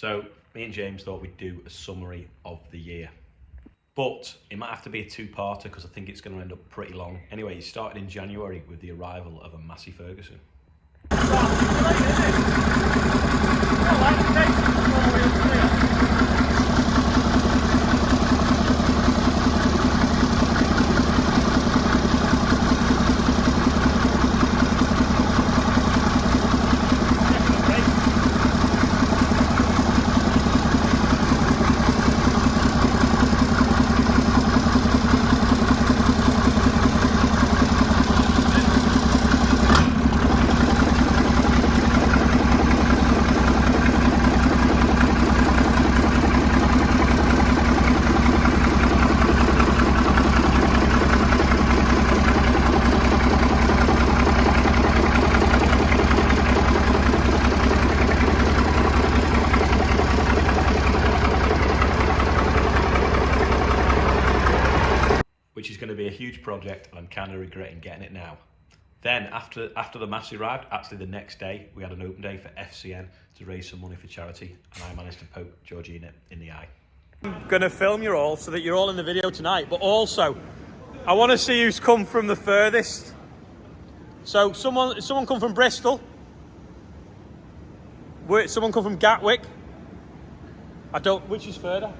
So me and James thought we'd do a summary of the year. But it might have to be a two-parter because I think it's going to end up pretty long. Anyway, it started in January with the arrival of a Massey Ferguson. Which is going to be a huge project, and I'm kind of regretting getting it now. Then after the Massey arrived, actually the next day, we had an open day for FCN to raise some money for charity, and I managed to poke Georgina in the eye. I'm going to film you all so that you're all in the video tonight, but also I want to see who's come from the furthest. So someone come from Bristol? Someone come from Gatwick? Which is further?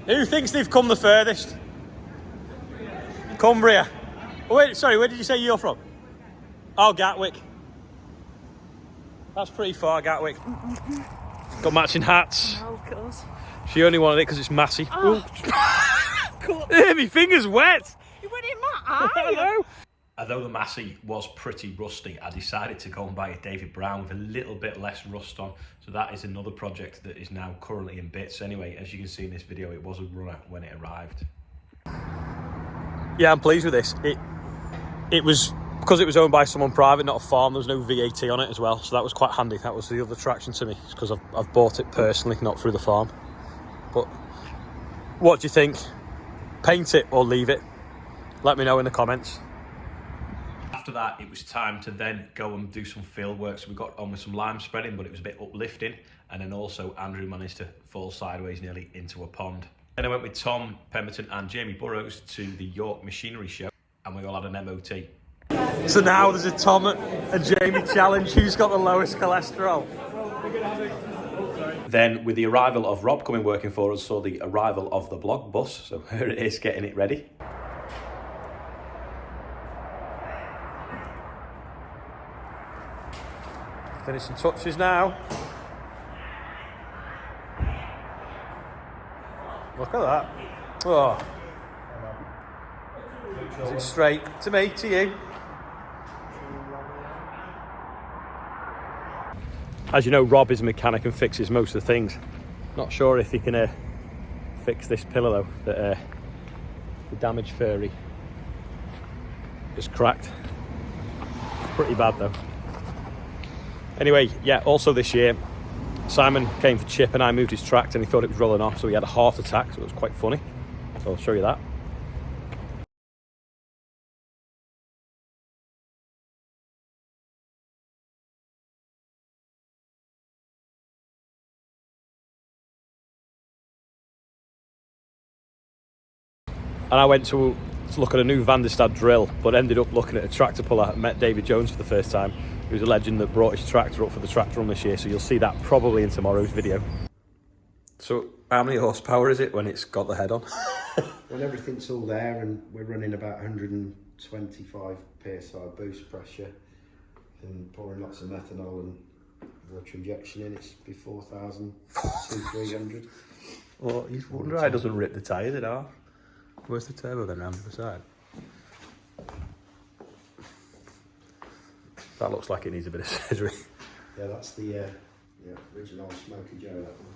Who thinks they've come the furthest? Cumbria. Oh, wait, sorry, where did you say you're from? Oh, Gatwick. That's pretty far, Gatwick. Got matching hats. Oh, of course. She only wanted it because it's Massey. Oh. Cool. My finger's wet. You went in my eye. Hello. Although the Massey was pretty rusty, I decided to go and buy a David Brown with a little bit less rust on. So that is another project that is now currently in bits. Anyway, as you can see in this video, it was a runner when it arrived. Yeah, I'm pleased with this. It was, because it was owned by someone private, not a farm, there was no VAT on it as well, so that was quite handy. That was the other attraction to me, because I've bought it personally, not through the farm. But what do you think? Paint it or leave it? Let me know in the comments. After that, it was time to then go and do some field work. So we got on with some lime spreading, but it was a bit uplifting. And then also Andrew managed to fall sideways nearly into a pond. Then I went with Tom Pemberton and Jamie Burrows to the York Machinery Show, and we all had an MOT. So now there's a Tom and Jamie challenge. Who's got the lowest cholesterol? Then with the arrival of Rob coming working for us, saw the arrival of the blog bus. So here it is, getting it ready. Finishing touches now. Look at that. Oh. Is it straight? To me, to you. As you know, Rob is a mechanic and fixes most of the things. Not sure if he can fix this pillar though, that the damaged fairy is cracked. Pretty bad though. Anyway, yeah, also this year, Simon came for chip and I moved his tractor and he thought it was rolling off, so he had a heart attack, so it was quite funny. So I'll show you that. And I went to look at a new Van der Stad drill, but ended up looking at a tractor puller. I met David Jones for the first time. He was a legend that brought his tractor up for the tractor run this year, so you'll see that probably in tomorrow's video. So how many horsepower is it when it's got the head on? When everything's all there and we're running about 125 psi boost pressure and pouring lots of methanol and water injection in, it's be 4,000, 300. Well, you wonder why it doesn't rip the tyres in half. Where's the turbo then round the side? That looks like it needs a bit of surgery. Yeah, that's the original Smoky Joe, that one.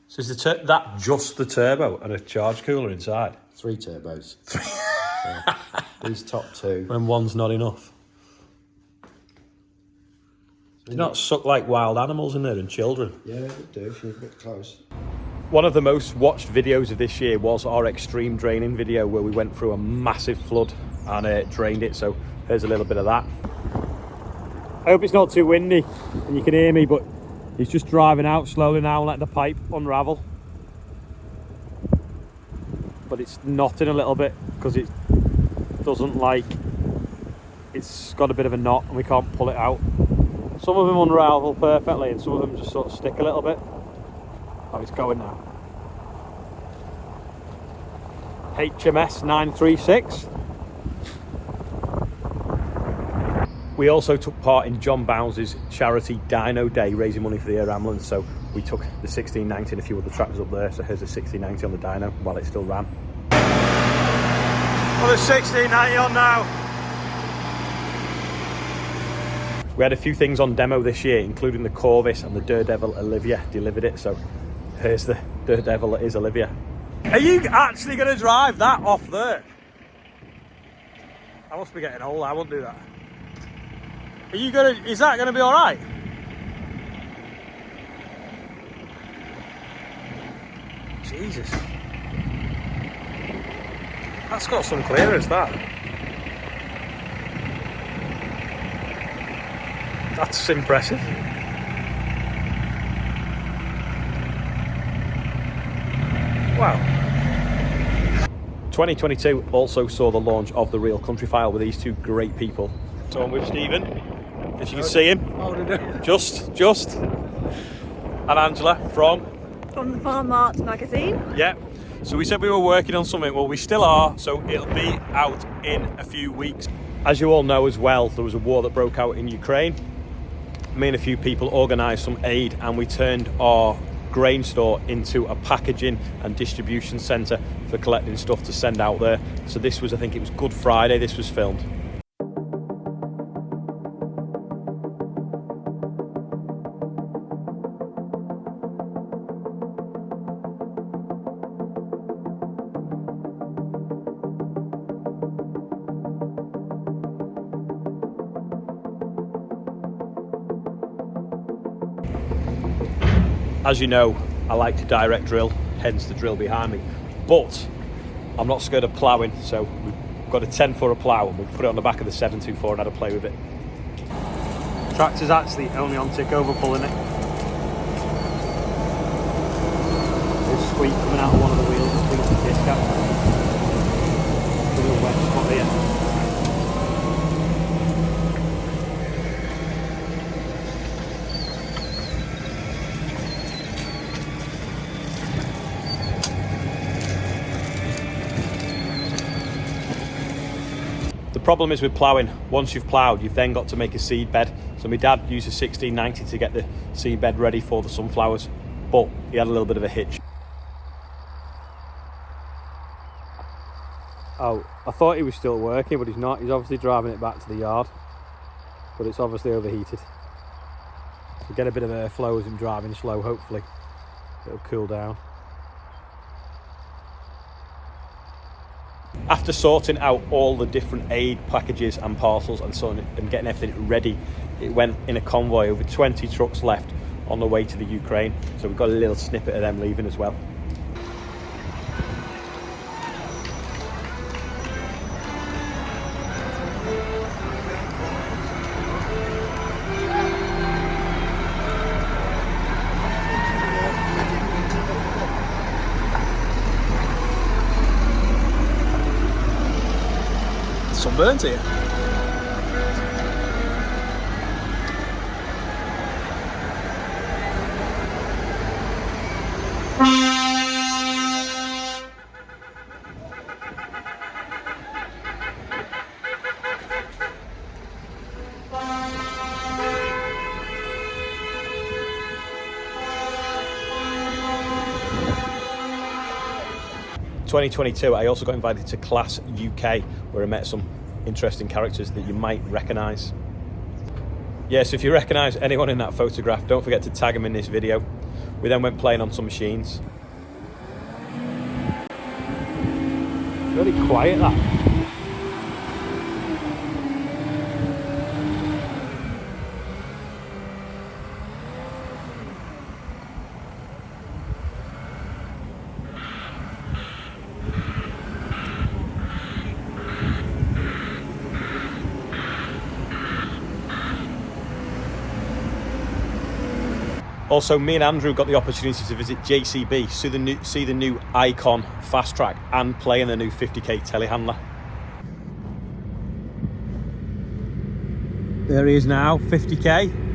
So is that just the turbo and a charge cooler inside? 3 turbos. So, these top 2. When one's not enough. Do you not suck like wild animals in there and children? Yeah, it would do if you're a bit close. One of the most watched videos of this year was our extreme draining video where we went through a massive flood and drained it, so here's a little bit of that. I hope it's not too windy and you can hear me, but he's just driving out slowly now and letting the pipe unravel. But it's knotting a little bit because it doesn't like, it's got a bit of a knot and we can't pull it out. Some of them unravel perfectly and some of them just sort of stick a little bit. Oh, it's going now. HMS 936. We also took part in John Bounds' charity Dino Day, raising money for the air ambulance. So we took the 1690 and a few other tractors up there. So here's the 1690 on the dyno while it still ran. Well, there's 1690 on now. We had a few things on demo this year, including the Corvus, and the Daredevil Olivia delivered it. So here's the Daredevil that is Olivia. Are you actually going to drive that off there? I must be getting old, I won't do that. Are you going to, is that going to be alright? Jesus. That's got some clearance, that. That's impressive. Wow. 2022 also saw the launch of the Real Country File with these two great people. So I'm with Stephen, if you can see him. Just. And Angela from From the Farm Mart magazine. Yeah. So we said we were working on something. Well, we still are. So it'll be out in a few weeks. As you all know as well, there was a war that broke out in Ukraine. Me and a few people organised some aid, and we turned our grain store into a packaging and distribution centre for collecting stuff to send out there. So this was, I think it was Good Friday this was filmed. As you know, I like to direct drill, hence the drill behind me. But I'm not scared of ploughing, so we've got a 10-footer plough and we'll put it on the back of the 724 and had a play with it. Tractor's actually only on tick over pulling it. There's squeak coming out of one of the wheels, I think it's the disc cap. A little wet spot here. The problem is with ploughing, once you've ploughed, you've then got to make a seed bed. So my dad used a 1690 to get the seed bed ready for the sunflowers, but he had a little bit of a hitch. Oh, I thought he was still working, but he's not. He's obviously driving it back to the yard, but it's obviously overheated. So get a bit of airflow as I'm driving slow, hopefully it'll cool down. After sorting out all the different aid packages and parcels and so on and getting everything ready, it went in a convoy, over 20 trucks left on the way to the Ukraine. So we've got a little snippet of them leaving as well. Sunburnt here. In 2022, I also got invited to Class UK, where I met some interesting characters that you might recognise. Yes, if you recognise anyone in that photograph, don't forget to tag them in this video. We then went playing on some machines. Very quiet, that. Also, me and Andrew got the opportunity to visit JCB, see the new Icon Fast Track and play in the new 50k telehandler. There he is now, 50k.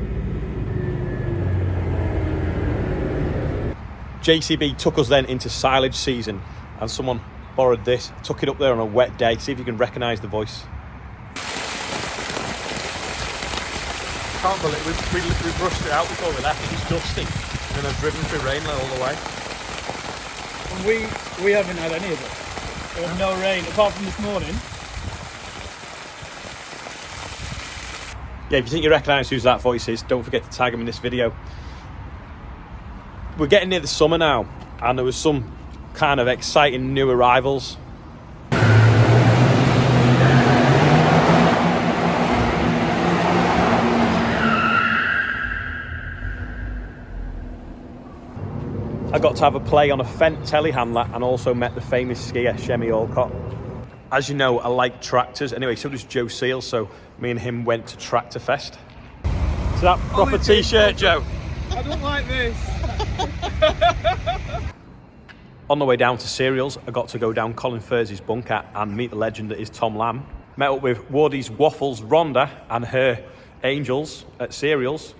JCB took us then into silage season, and someone borrowed this, took it up there on a wet day. See if you can recognise the voice. Can't believe we brushed it out before we left. It was dusty, and then I've driven through rain all the way. And we haven't had any of it. There was no rain apart from this morning. Yeah, if you think you recognise whose that voice is, don't forget to tag him in this video. We're getting near the summer now, and there was some kind of exciting new arrivals. I got to have a play on a Fendt telehandler and also met the famous skier Shemi Alcott. As you know, I like tractors. Anyway, so does Joe Seal, so me and him went to Tractor Fest. Is that proper t-shirt, Joe? I don't like this. On the way down to Cereals, I got to go down Colin Fursey's bunker and meet the legend that is Tom Lamb. Met up with Wardy's Waffles Rhonda and her Angels at Cereals.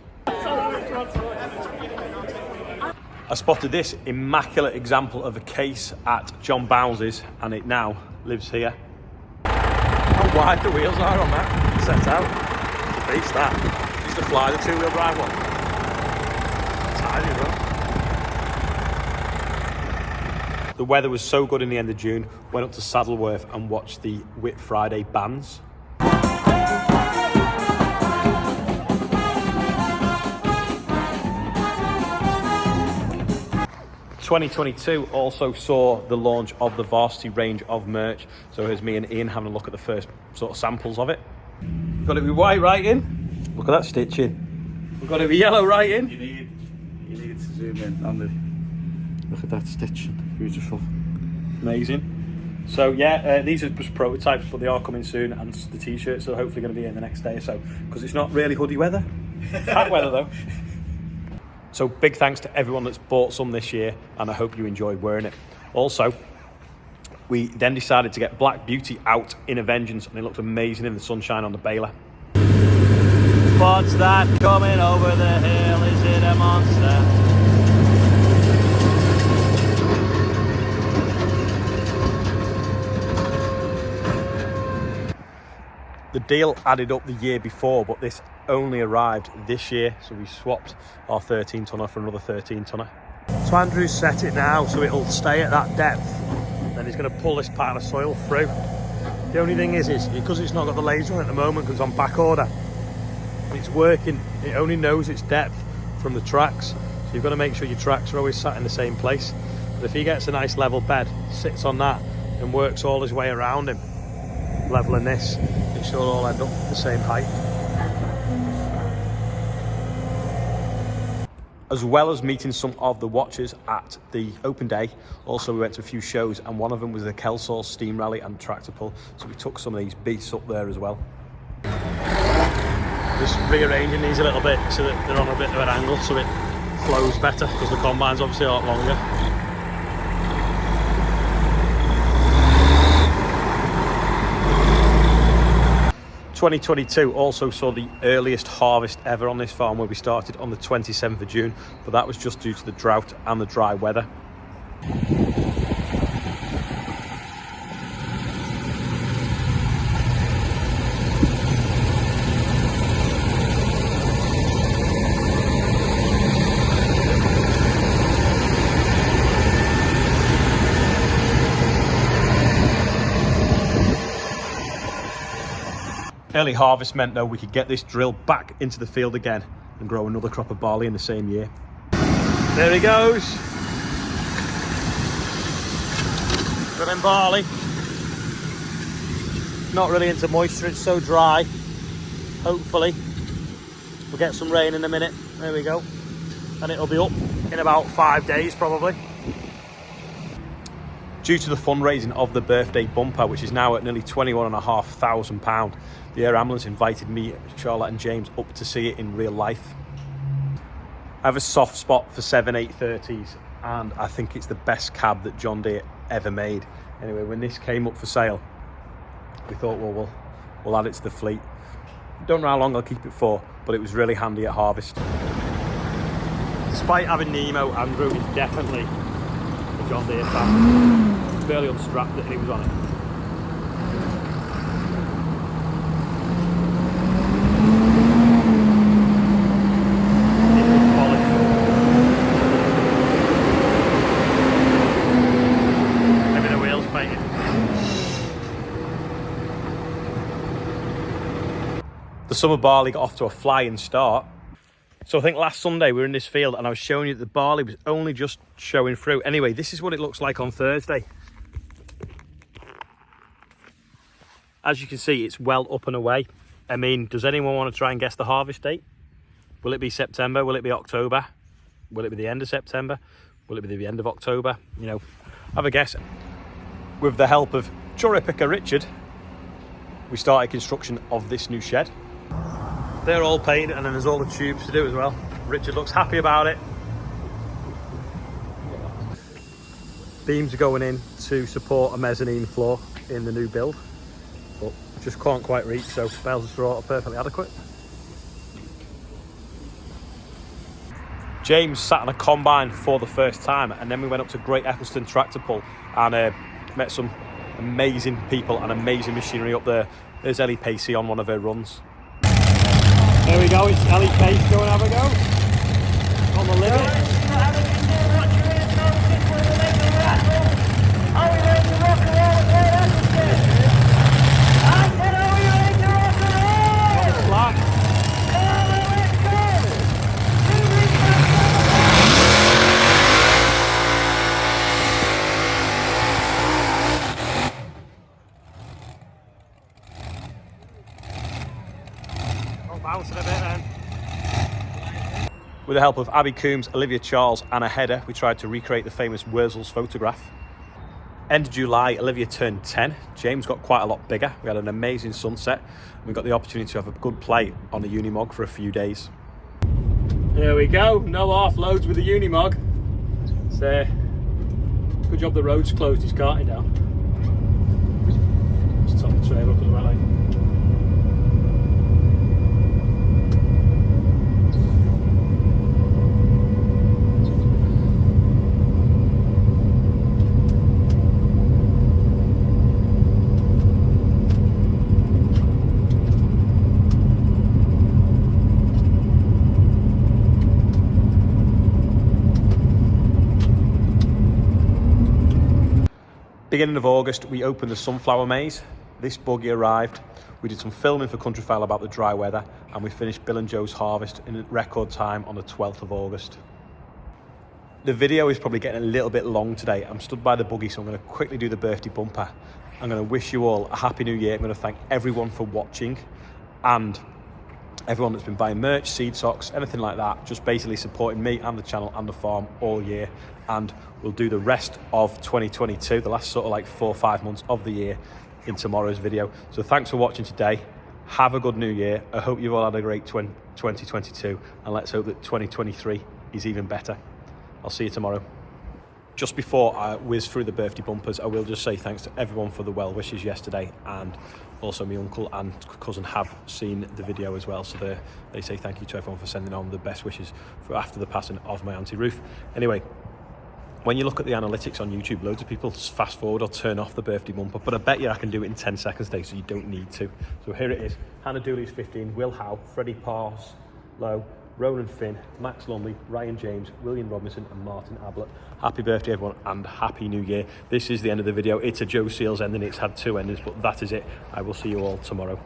I spotted this immaculate example of a case at John Bounce's, and it now lives here. How wide the wheels are on that, set out. Beats that. Used to fly the two-wheel drive one. Tiny, bro. The weather was so good in the end of June, went up to Saddleworth and watched the Whit Friday bands. 2022 also saw the launch of the Varsity range of merch. So here's me and Ian having a look at the first sort of samples of it. Got it to be white writing. Look at that stitching. We've got it to be yellow writing. You need to zoom in on the. Look at that stitching. Beautiful. Amazing. So yeah, these are just prototypes, but they are coming soon, and the t-shirts are hopefully going to be in the next day or so, because it's not really hoodie weather. Hat weather though. So big thanks to everyone that's bought some this year, and I hope you enjoyed wearing it. Also, we then decided to get Black Beauty out in a vengeance, and it looked amazing in the sunshine on the baler. What's that coming over the hill? Is it a monster? The deal added up the year before, but this only arrived this year, so we swapped our 13 tonner for another 13 tonner. So Andrew's set it now so it'll stay at that depth. Then he's going to pull this pile of soil through. The only thing is because it's not got the laser on at the moment, because it's on back order, it's working, it only knows its depth from the tracks. So you've got to make sure your tracks are always sat in the same place. But if he gets a nice level bed, sits on that and works all his way around him, leveling this, it should all end up the same height. As well as meeting some of the watchers at the open day, also we went to a few shows, and one of them was the Kelsall Steam Rally and Tractor Pull, so we took some of these beasts up there as well. Just rearranging these a little bit so that they're on a bit of an angle so it flows better, because the combine's obviously a lot longer. 2022 also saw the earliest harvest ever on this farm, where we started on the 27th of June, but that was just due to the drought and the dry weather. Early harvest meant though we could get this drill back into the field again and grow another crop of barley in the same year. There he goes. Drilling barley. Not really into moisture, it's so dry. Hopefully we'll get some rain in a minute. There we go. And it'll be up in about 5 days probably. Due to the fundraising of the birthday bumper, which is now at nearly £21,500, the Air Ambulance invited me, Charlotte and James up to see it in real life. I have a soft spot for 7.830s, and I think it's the best cab that John Deere ever made. Anyway, when this came up for sale, we thought, well, we'll add it to the fleet. Don't know how long I'll keep it for, but it was really handy at harvest. Despite having Nemo, Andrew is definitely a John Deere fan. He's barely unstrapped it and he was on it. Maybe the wheels painted. The summer barley got off to a flying start. So I think last Sunday we were in this field and I was showing you that the barley was only just showing through. Anyway, this is what it looks like on Thursday. As you can see, it's well up and away. I mean, does anyone want to try and guess the harvest date? Will it be September? Will it be October? Will it be the end of September? Will it be the end of October? You know, have a guess. With the help of cherry picker Richard, we started construction of this new shed. They're all painted and then there's all the tubes to do as well. Richard looks happy about it. Beams are going in to support a mezzanine floor in the new build, but just can't quite reach, so bales of straw are perfectly adequate. James sat on a combine for the first time, and then we went up to Great Eccleston Tractor Pull and met some amazing people and amazing machinery up there. There's Ellie Pacey on one of her runs. There we go, it's Ellie Pace, go and have a go. On the limit. Bouncing a bit then. With the help of Abby Coombs, Olivia Charles and a header, we tried to recreate the famous Wurzel's photograph. End of July, Olivia turned 10. James got quite a lot bigger. We had an amazing sunset. We got the opportunity to have a good play on the Unimog for a few days. There we go, no offloads with the Unimog. So, good job the road's closed, he's carting down. Just top the trailer up as well, eh? Beginning of August, we opened the sunflower maze. This buggy arrived. We did some filming for Countryfile about the dry weather, and we finished Bill and Joe's harvest in record time on the 12th of August. The video is probably getting a little bit long today. I'm stood by the buggy, so I'm going to quickly do the birthday bumper. I'm going to wish you all a happy new year. I'm going to thank everyone for watching and everyone that's been buying merch, seed socks, anything like that, just basically supporting me and the channel and the farm all year. And we'll do the rest of 2022, the last sort of like 4 or 5 months of the year, in tomorrow's video. So thanks for watching today. Have a good new year. I hope you've all had a great 2022, and let's hope that 2023 is even better. I'll see you tomorrow. Just before I whiz through the birthday bumpers, I will just say thanks to everyone for the well wishes yesterday, and also my uncle and cousin have seen the video as well, so they say thank you to everyone for sending on the best wishes for after the passing of my Auntie Ruth. Anyway, when you look at the analytics on YouTube, loads of people fast forward or turn off the birthday bumper, but I bet you I can do it in 10 seconds today, so you don't need to. So here it is. Hannah Dooley's 15, Will Howe, Freddie Parslow, Ronan Finn, Max Lumley, Ryan James, William Robinson and Martin Ablett. Happy birthday everyone and Happy New Year. This is the end of the video. It's a Joe Seals ending. It's had 2 endings, but that is it. I will see you all tomorrow.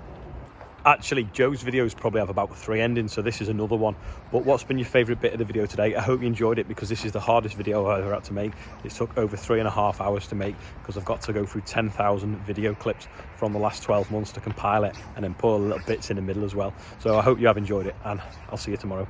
Actually, Joe's videos probably have about 3 endings, so this is another one. But what's been your favourite bit of the video today? I hope you enjoyed it, because this is the hardest video I've ever had to make. It took over 3.5 hours to make, because I've got to go through 10,000 video clips from the last 12 months to compile it, and then put little bits in the middle as well. So I hope you have enjoyed it, and I'll see you tomorrow.